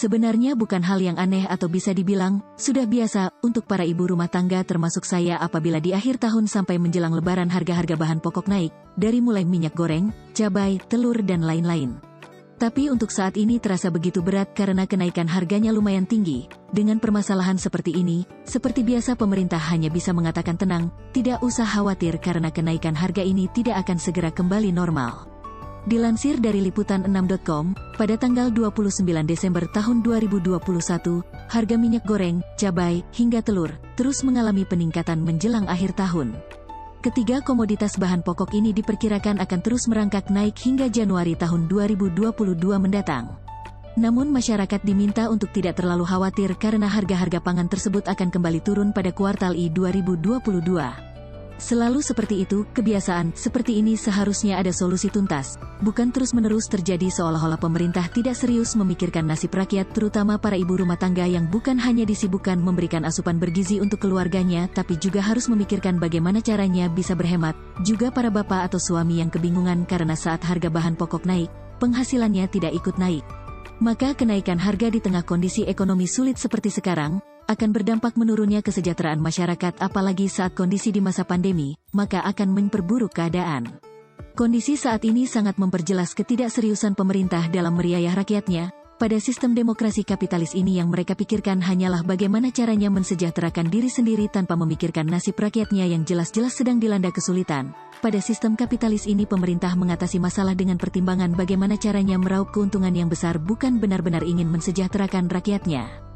Sebenarnya bukan hal yang aneh atau bisa dibilang sudah biasa untuk para ibu rumah tangga termasuk saya apabila di akhir tahun sampai menjelang lebaran harga-harga bahan pokok naik, dari mulai minyak goreng, cabai, telur dan lain-lain. Tapi untuk saat ini terasa begitu berat karena kenaikan harganya lumayan tinggi. Dengan permasalahan seperti ini, seperti biasa pemerintah hanya bisa mengatakan tenang, tidak usah khawatir karena kenaikan harga ini tidak akan segera kembali normal. Dilansir dari liputan6.com, pada tanggal 29 Desember tahun 2021, harga minyak goreng, cabai, hingga telur, terus mengalami peningkatan menjelang akhir tahun. Ketiga komoditas bahan pokok ini diperkirakan akan terus merangkak naik hingga Januari tahun 2022 mendatang. Namun masyarakat diminta untuk tidak terlalu khawatir karena harga-harga pangan tersebut akan kembali turun pada kuartal I 2022. Selalu seperti itu, kebiasaan seperti ini seharusnya ada solusi tuntas, bukan terus-menerus terjadi seolah-olah pemerintah tidak serius memikirkan nasib rakyat terutama para ibu rumah tangga yang bukan hanya disibukkan memberikan asupan bergizi untuk keluarganya tapi juga harus memikirkan bagaimana caranya bisa berhemat, juga para bapak atau suami yang kebingungan karena saat harga bahan pokok naik, penghasilannya tidak ikut naik. Maka kenaikan harga di tengah kondisi ekonomi sulit seperti sekarang, akan berdampak menurunnya kesejahteraan masyarakat apalagi saat kondisi di masa pandemi, maka akan memperburuk keadaan. Kondisi saat ini sangat memperjelas ketidakseriusan pemerintah dalam meriayah rakyatnya, pada sistem demokrasi kapitalis ini yang mereka pikirkan hanyalah bagaimana caranya mensejahterakan diri sendiri tanpa memikirkan nasib rakyatnya yang jelas-jelas sedang dilanda kesulitan. Pada sistem kapitalis ini pemerintah mengatasi masalah dengan pertimbangan bagaimana caranya meraup keuntungan yang besar bukan benar-benar ingin mensejahterakan rakyatnya.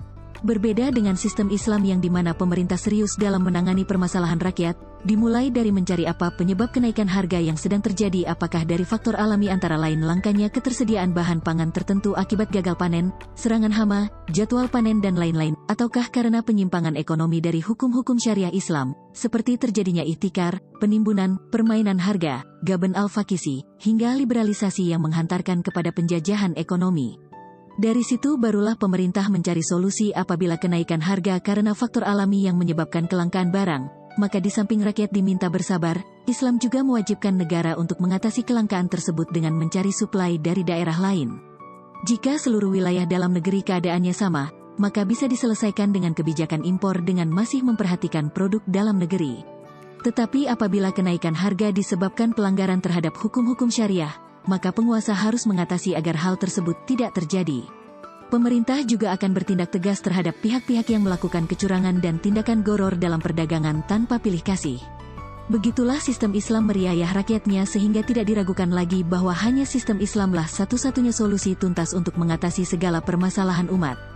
Berbeda dengan sistem Islam yang dimana pemerintah serius dalam menangani permasalahan rakyat, dimulai dari mencari apa penyebab kenaikan harga yang sedang terjadi apakah dari faktor alami antara lain langkanya ketersediaan bahan pangan tertentu akibat gagal panen, serangan hama, jadwal panen dan lain-lain, ataukah karena penyimpangan ekonomi dari hukum-hukum syariah Islam, seperti terjadinya ihtikar, penimbunan, permainan harga, gaben al-fakisi, hingga liberalisasi yang menghantarkan kepada penjajahan ekonomi. Dari situ barulah pemerintah mencari solusi apabila kenaikan harga karena faktor alami yang menyebabkan kelangkaan barang, maka di samping rakyat diminta bersabar, Islam juga mewajibkan negara untuk mengatasi kelangkaan tersebut dengan mencari suplai dari daerah lain. Jika seluruh wilayah dalam negeri keadaannya sama, maka bisa diselesaikan dengan kebijakan impor dengan masih memperhatikan produk dalam negeri. Tetapi apabila kenaikan harga disebabkan pelanggaran terhadap hukum-hukum syariah, maka penguasa harus mengatasi agar hal tersebut tidak terjadi. Pemerintah juga akan bertindak tegas terhadap pihak-pihak yang melakukan kecurangan dan tindakan goror dalam perdagangan tanpa pilih kasih. Begitulah sistem Islam meriayah rakyatnya sehingga tidak diragukan lagi bahwa hanya sistem Islamlah satu-satunya solusi tuntas untuk mengatasi segala permasalahan umat.